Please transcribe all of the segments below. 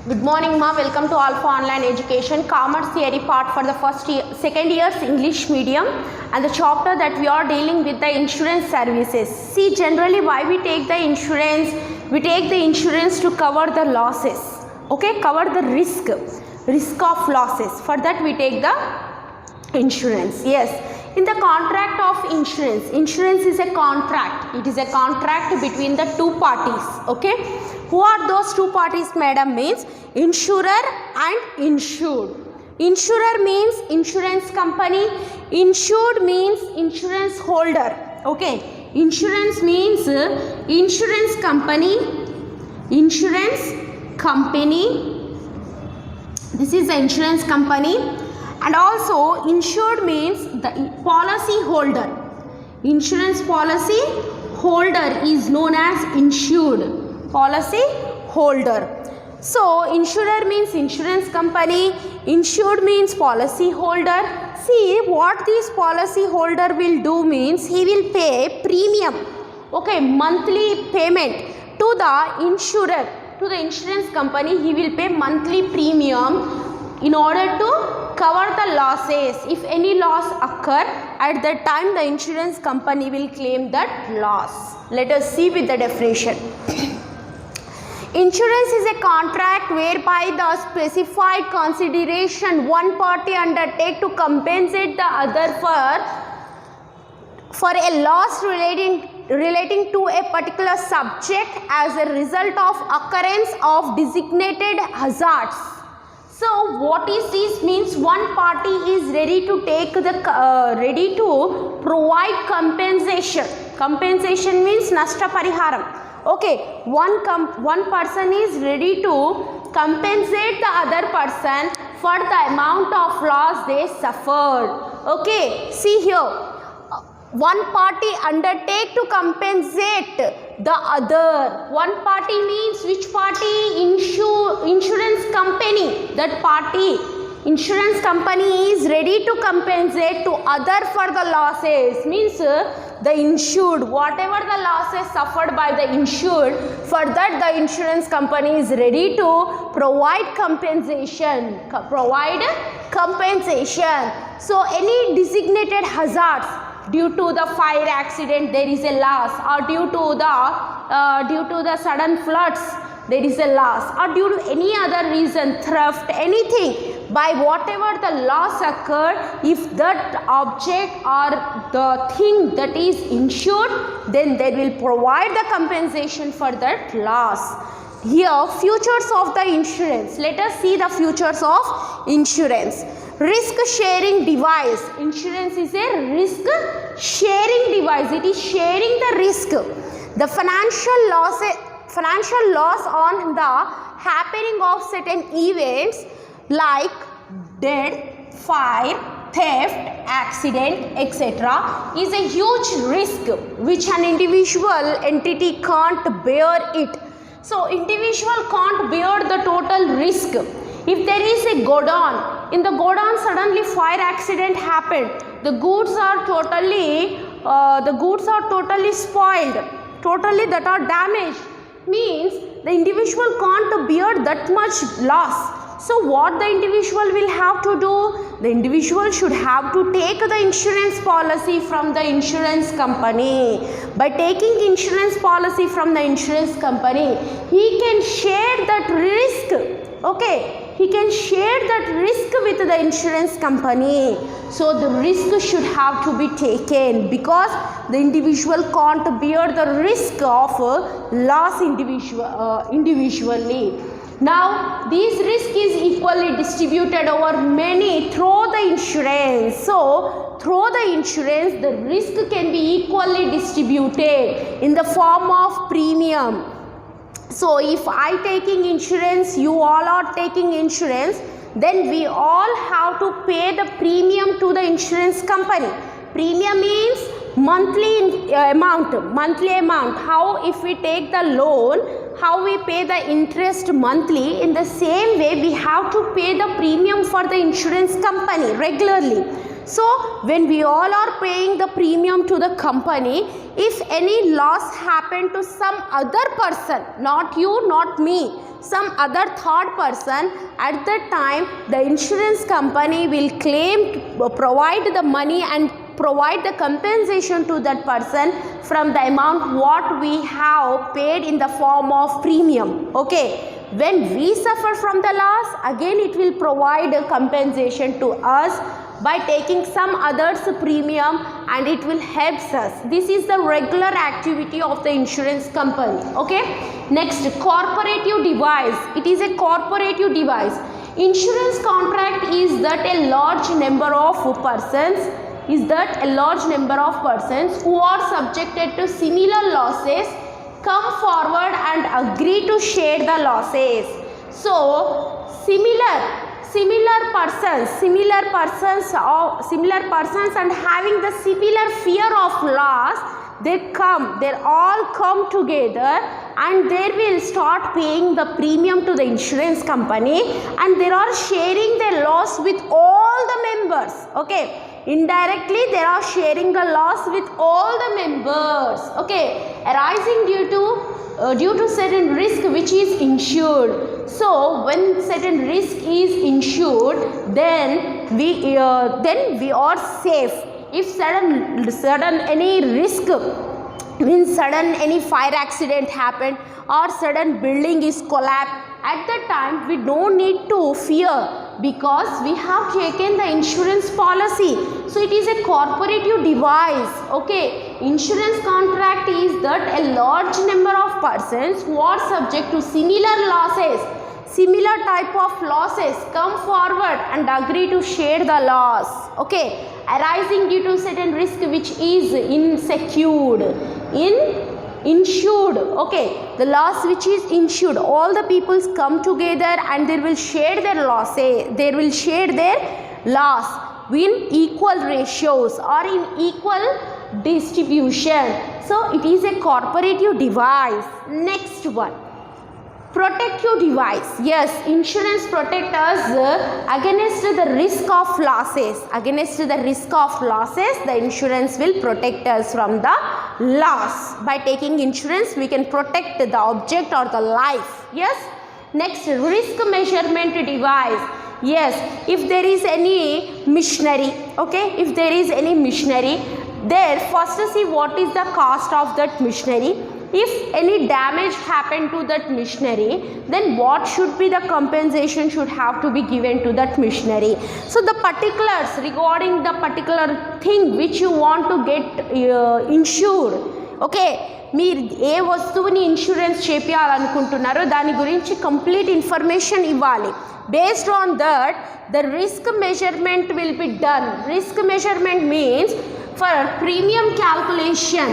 Good morning, ma. Welcome to Alpha Online Education, Commerce Theory part for the second year's English medium, and the chapter that we are dealing with the insurance services. See, generally why we take the insurance? We take the insurance to cover the losses, okay, cover the risk of losses. For that we take the insurance. Yes, in the contract of insurance is a contract. It is a contract between the two parties, okay. Who are those two parties, madam? Means insurer and insured. Insurer means insurance company, insured means insurance holder, okay. Insurance means insurance company, this is the insurance company, and also insured means the policy holder. Insurance policy holder is known as insured policy holder. So insurer means insurance company, insured means policy holder. See, what this policy holder will do means he will pay premium, okay, monthly payment to the insurer, to the insurance company. He will pay monthly premium in order to cover the losses. If any loss occur, at that time the insurance company will claim that loss. Let us see with the definition. Insurance is a contract whereby the specified consideration one party undertake to compensate the other for a loss relating to a particular subject as a result of occurrence of designated hazards. So what is this? Means one party is ready to take the ready to provide compensation. Compensation means nashta pariharam. Okay, one person is ready to compensate the other person for the amount of loss they suffered. Okay, see here, one party undertake to compensate the other. One party means which party? Insurance company. That party, insurance company, is ready to compensate to other for the losses. Means the insured, whatever the losses suffered by the insured, for that the insurance company is ready to provide compensation. So any designated hazards, due to the fire accident there is a loss, or due to the sudden floods there is a loss, or due to any other reason, theft, anything, by whatever the loss occurred, if that object or the thing that is insured, then they will provide the compensation for that loss. Here, features of the insurance. Let us see the features of insurance. Risk sharing device. Insurance is a risk sharing device. It is sharing the risk. The financial loss on the happening of certain events like death, fire, theft, accident, etc. is a huge risk which an individual entity can't bear it. So individual can't bear the total risk. If there is a godown, in the godown suddenly fire accident happened, the goods are totally spoiled, totally that are damaged, means the individual can't bear that much loss. So what the individual will have to do? The individual should have to take the insurance policy from the insurance company. By taking insurance policy from the insurance company, he can share that risk, okay. He can share that risk with the insurance company. So the risk should have to be taken, because the individual can't bear the risk of loss individually. Now this risk is equally distributed over many through the insurance. So through the insurance the risk can be equally distributed in the form of premium. So if I taking insurance, you all are taking insurance, then we all have to pay the premium to the insurance company. Premium means monthly amount. How if we take the loan, how we pay the interest monthly, in the same way we have to pay the premium for the insurance company regularly. So when we all are paying the premium to the company, if any loss happened to some other person, not you, not me, some other third person, at that time the insurance company will claim, provide the money and provide the compensation to that person from the amount what we have paid in the form of premium. Okay. When we suffer from the loss, again it will provide a compensation to us by taking some others premium, and it will help us. This is the regular activity of the insurance company. Okay. Next, corporative device. It is a corporative device. Insurance contract is that a large number of persons who are subjected to similar losses come forward and agree to share the losses. So similar persons and having the similar fear of loss, they all come together and they will start paying the premium to the insurance company, and they are sharing their loss with all the members. Okay. Indirectly they are sharing the loss with all the members. Okay. Arising due to certain risk which is insured. So when certain risk is insured, then we are safe. If sudden any risk, means sudden any fire accident happened or sudden building is collapsed, at that time we don't need to fear, because we have taken the insurance policy. So it is a corporative device. Okay. Insurance contract is that a large number of persons who are subject to similar type of losses come forward and agree to share the loss. Okay. Arising due to certain risk which is insured. Okay. The loss which is insured, all the peoples come together and they will share their losses. They will share their loss in equal ratios or in equal distribution. So it is a corporative device. Next one, protective device. Yes, insurance protect us against the risk of losses. Against the risk of losses, the insurance will protect us from the loss. By taking insurance, we can protect the object or the life. Yes. Next, risk measurement device. Yes, if there is any machinery, okay, if there is any machinery, there first see what is the cost of that machinery. If any damage happened to that machinery, then what should be the compensation should have to be given to that machinery. So the particulars regarding the particular thing which you want to get insured, okay, మీరు ఏ వస్తువుని insurance చేయాలనుకుంటున్నారో దాని గురించి complete information ఇవ్వాలి. Based on that, the risk measurement will be done. Risk measurement means for premium calculation,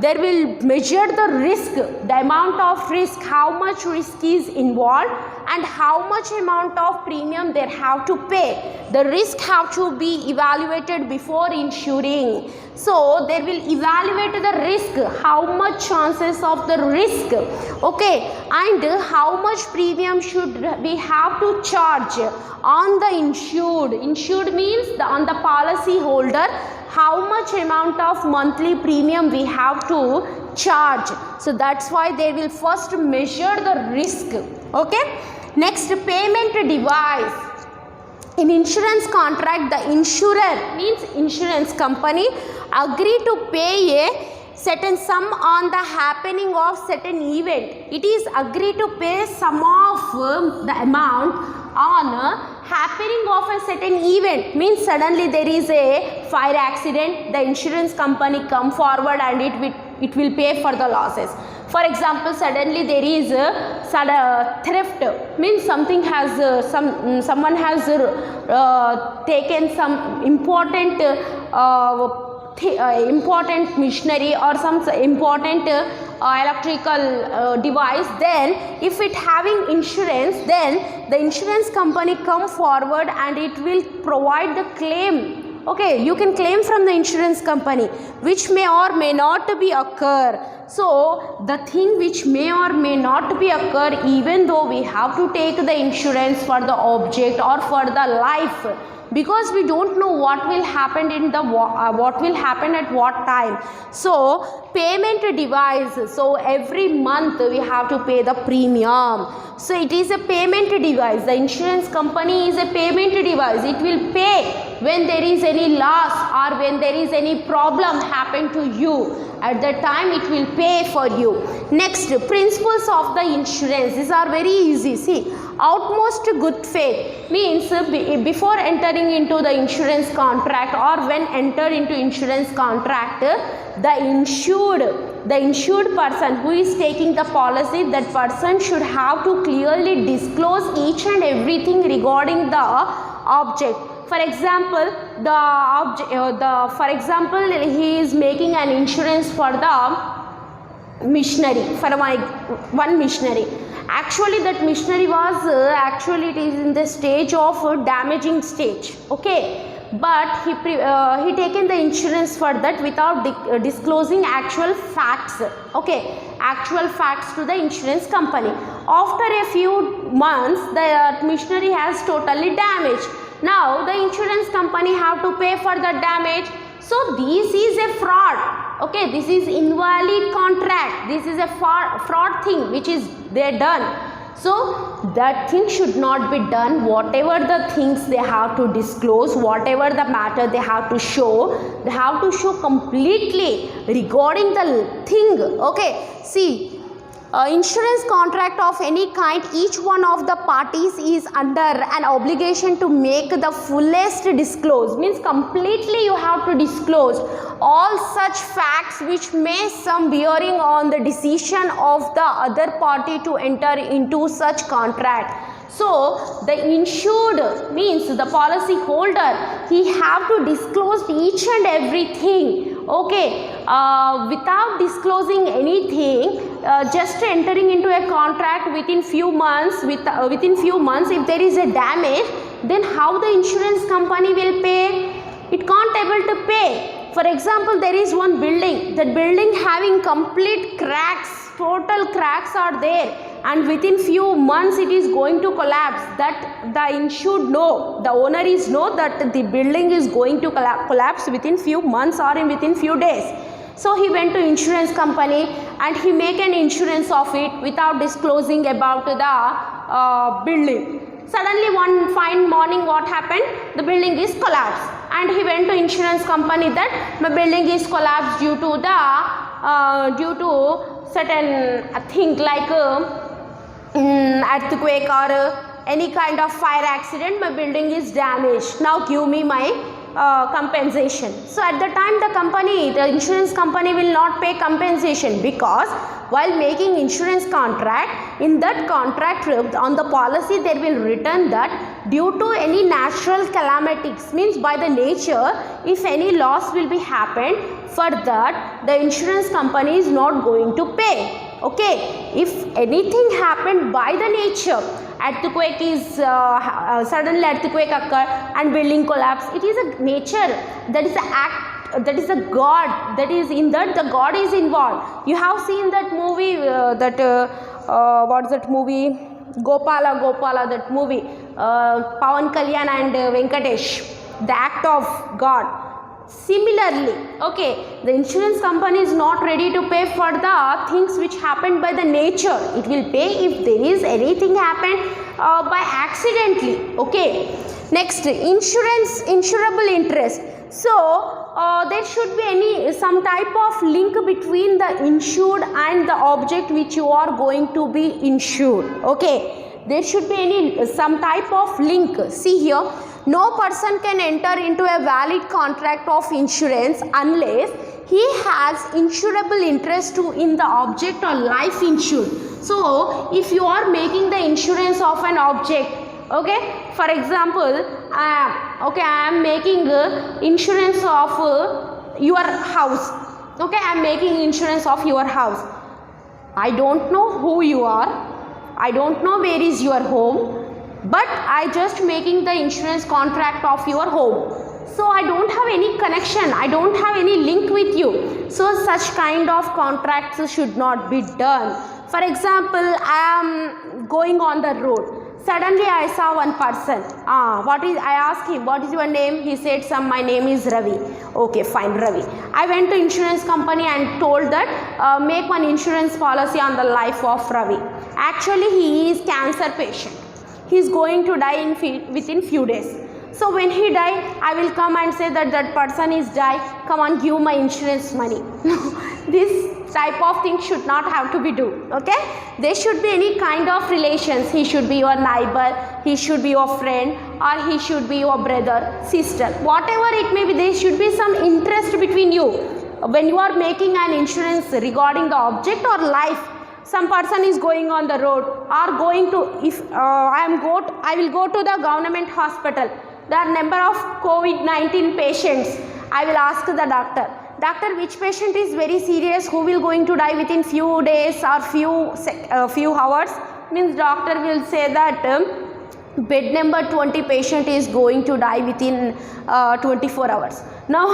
there will measure the risk, the amount of risk, how much risk is involved and how much amount of premium they have to pay. The risk have to be evaluated before insuring. So they will evaluate the risk, how much chances of the risk, okay, and how much premium should we have to charge on the insured. Insured means on the policy holder, how much amount of monthly premium we have to charge. So that's why they will first measure the risk. Okay. Next, payment device. In insurance contract, the insurer means insurance company agree to pay a certain sum on the happening of certain event. It is agree to pay sum of the amount on happening of a certain event. Means suddenly there is a fire accident, the insurance company come forward and it will pay for the losses. For example, suddenly there is a theft, means something has someone has taken some important machinery or some important electrical device. Then if it having insurance, then the insurance company come forward and it will provide the claim. Okay, you can claim from the insurance company, which may or may not be occur. So the thing which may or may not be occur, even though we have to take the insurance for the object or for the life, because we don't know what will happen in the what will happen at what time. So payment device, so every month we have to pay the premium. So it is a payment device. The insurance company is a payment device. It will pay when there is any loss or when there is any problem happen to you. At that time it will pay for you. Next, principles of the insurance. These are very easy. See, utmost good faith means before entering into the insurance contract or when enter into insurance contract, the insured person who is taking the policy, that person should have to clearly disclose each and everything regarding the object. For example, he is making an insurance for the missionary, for one missionary. Actually that missionary was it is in the stage of damaging stage, okay, but he taken the insurance for that without disclosing actual facts, okay, actual facts to the insurance company. After a few months the missionary has totally damaged. Now the insurance company have to pay for the damage. So this is a fraud, okay, this is invalid contract, this is a fraud thing which is they done. So that thing should not be done. Whatever the things they have to disclose, whatever the matter they have to show completely regarding the thing, okay. See, insurance contract of any kind, each one of the parties is under an obligation to make the fullest disclose, means completely you have to disclose all such facts which may some bearing on the decision of the other party to enter into such contract. So the insured means the policy holder, he have to disclose each and everything, okay, without disclosing anything, just entering into a contract within few months, if there is a damage, then how the insurance company will pay? It can't able to pay. For example, there is one building, that building having complete cracks, total cracks are there, and within few months it is going to collapse. That the insured know, the owner is know that the building is going to collapse within few months or within few days. So he went to insurance company and he make an insurance of it without disclosing about the building. Suddenly one fine morning what happened? The building is collapsed, and he went to insurance company that my building is collapsed due to certain thing like earthquake or any kind of fire accident. My building is damaged. Now give me my compensation. So at the time the insurance company will not pay compensation, because while making insurance contract, in that contract on the policy there will written that due to any natural calamities, means by the nature, if any loss will be happened, for that the insurance company is not going to pay. Okay, if anything happened by the nature, earthquake is suddenly earthquake occur and building collapse, it is a nature, that is a act, that is a god, that is in that the god is involved. You have seen that movie, what's that movie, Gopala, that movie, Pawan Kalyan and Venkatesh, the act of god. Similarly, okay, the insurance company is not ready to pay for the things which happened by the nature. It will pay if there is anything happened by accidentally, okay. Next, insurable interest. So there should be some type of link between the insured and the object which you are going to be insured, okay. There should be some type of link. See here, no person can enter into a valid contract of insurance unless he has insurable interest in the object or life insured. So if you are making the insurance of an object, okay, for example, I am making insurance of your house, okay, I am making insurance of your house. I don't know who you are, I don't know where is your home, but I just making the insurance contract of your home. So I don't have any connection, I don't have any link with you. So such kind of contracts should not be done. For example, I am going on the road. Suddenly I saw one person. I asked him, what is your name? He said, my name is Ravi. Okay, fine, Ravi. I went to insurance company and told that make one insurance policy on the life of Ravi. Actually, he is cancer patient. He is going to die within few days. So when he die, I will come and say that person is die. Come on, give my insurance money. This type of thing should not have to be do. Okay? There should be any kind of relations. He should be your neighbor, he should be your friend, or he should be your brother, sister. Whatever it may be, there should be some interest between you. When you are making an insurance regarding the object or life, some person is going on the road or going to, if I will go to the government hospital. There are number of COVID-19 patients. I will ask the doctor, which patient is very serious, who will going to die within few days or few hours? Means doctor will say that bed number 20 patient is going to die within 24 hours. Now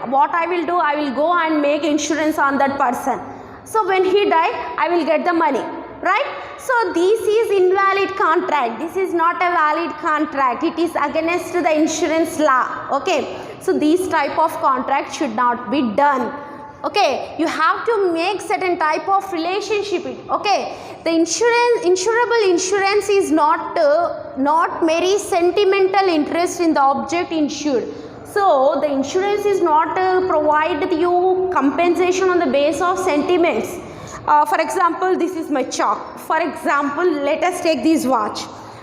what I will do, I will go and make insurance on that person. So when he die, I will get the money, right? So this is invalid contract. This is not a valid contract. It is against the insurance law. Okay. So these type of contract should not be done. Okay. You have to make certain type of relationship. Okay. The insurable insurance is not very sentimental interest in the object insured. So the insurance is not provide you compensation on the basis of sentiments. For example, this is my chalk. For example, let us take this watch.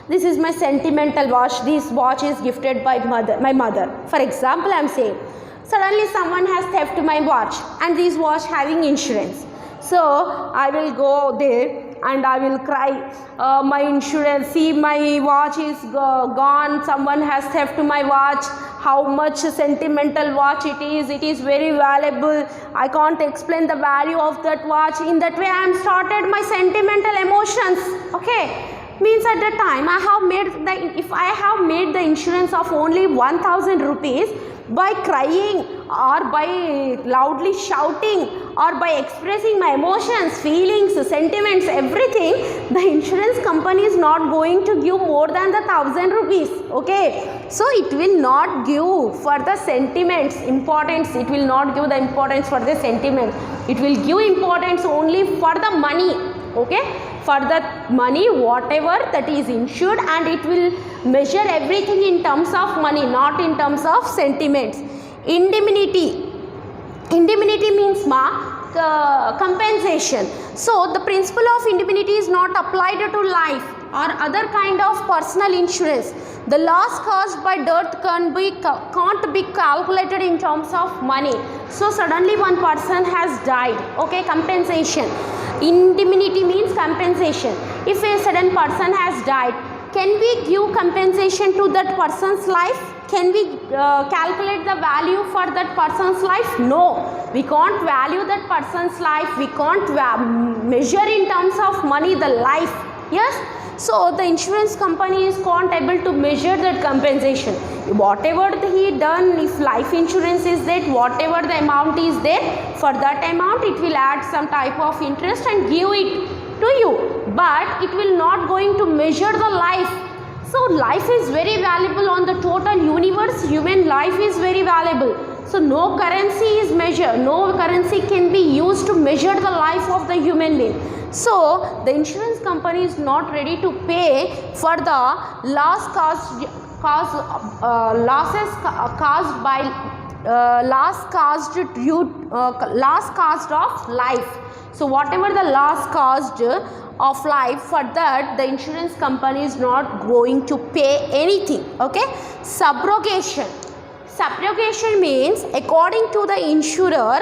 This is my sentimental watch. This watch is gifted by my mother. For example, I am saying, suddenly someone has theft my watch and this watch having insurance. So I will go there and I will cry, my insurance, see my watch is gone, someone has theft my watch, how much sentimental watch it is very valuable, I can't explain the value of that watch. In that way I am started my sentimental emotions. Okay, means at the time if I have made the insurance of only 1000 rupees, by crying or by loudly shouting or by expressing my emotions, feelings, sentiments, everything, the insurance company is not going to give more than the 1000 rupees. Okay, so it will not give for the sentiments importance. It will not give the importance for the sentiment. It will give importance only for the money. Okay, for the money whatever that is insured, and it will measure everything in terms of money, not in terms of sentiments. Indemnity means compensation. So the principle of indemnity is not applied to life or other kind of personal insurance. The loss caused by death can't be calculated in terms of money. So suddenly one person has died. Okay, compensation. Indemnity means compensation. If a sudden person has died, can we give compensation to that person's life? Can we calculate the value for that person's life? No, we can't value that person's life. We can't measure in terms of money the life. Yes. So the insurance company is can't able to measure that compensation. Whatever he done, if life insurance is there, whatever the amount is there, for that amount it will add some type of interest and give it to you. But it will not going to measure the life. So life is very valuable on the total universe. Human life is very valuable. So no currency is measured. No currency can be used to measure the life of the human being. So the insurance company is not ready to pay for the loss caused of life. So whatever the loss caused of life, for that the insurance company is not going to pay anything. Okay. Subrogation means according to the insurer,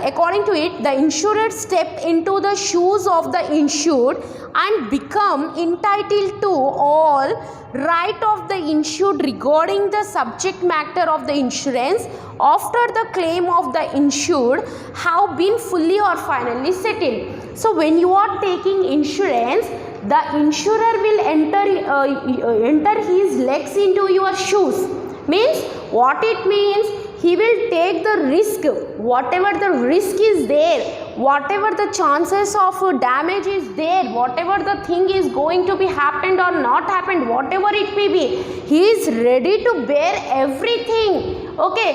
according to it, the insured step into the shoes of the insured and become entitled to all right of the insured regarding the subject matter of the insurance after the claim of the insured have been fully or finally settled. So when you are taking insurance, the insurer will enter his legs into your shoes. Means What it means, he will take the risk, whatever the risk is there, whatever the chances of damage is there, whatever the thing is going to be happened or not happened, whatever it may be, he is ready to bear everything. Okay,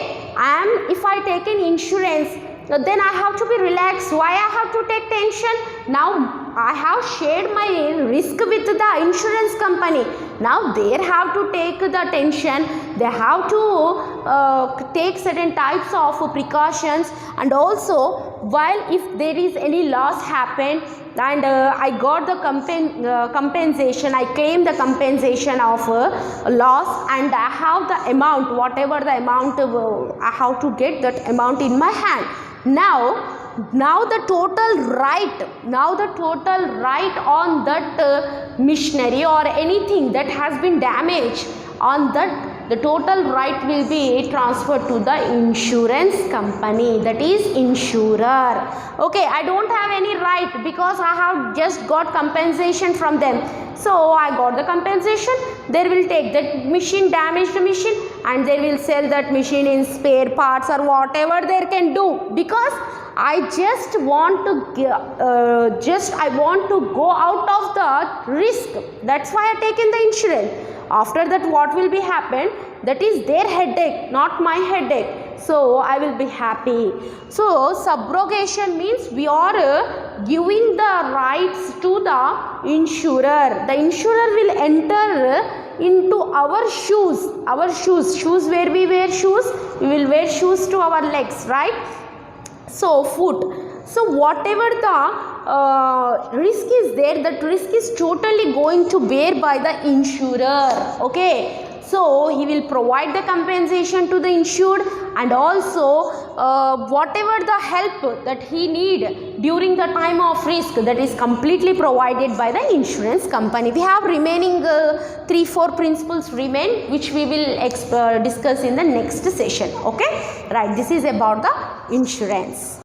if I take an insurance, then I have to be relaxed. Why I have to take tension? Now I have shared my risk with the insurance company. Now they have to take the tension. They have to take certain types of precautions, and also while if there is any loss happened and I got the compensation, I claim the compensation of loss, and I have the amount, whatever the amount I have to get that amount in my hand. Now the total right on that machinery or anything that has been damaged, on that the total right will be transferred to the insurance company, that is insurer. Okay, I don't have any right because I have just got compensation from them. So I got the compensation. They will take that machine, damaged machine, and they will sell that machine in spare parts or whatever they can do, because I just want to go out of the risk. That's why I taken the insurance. After that, what will be happen? That is their headache, not my headache. So I will be happy. So subrogation means we are giving the rights to the insurer. The insurer will enter into our shoes. Shoes, where we wear shoes, we will wear shoes to our legs, right? So foot. So whatever the risk is there, that risk is totally going to bear by the insurer. Okay. So he will provide the compensation to the insured, and also whatever the help that he need during the time of risk, that is completely provided by the insurance company. We have remaining 3-4 principles remain, which we will discuss in the next session. Okay, right, this is about the insurance.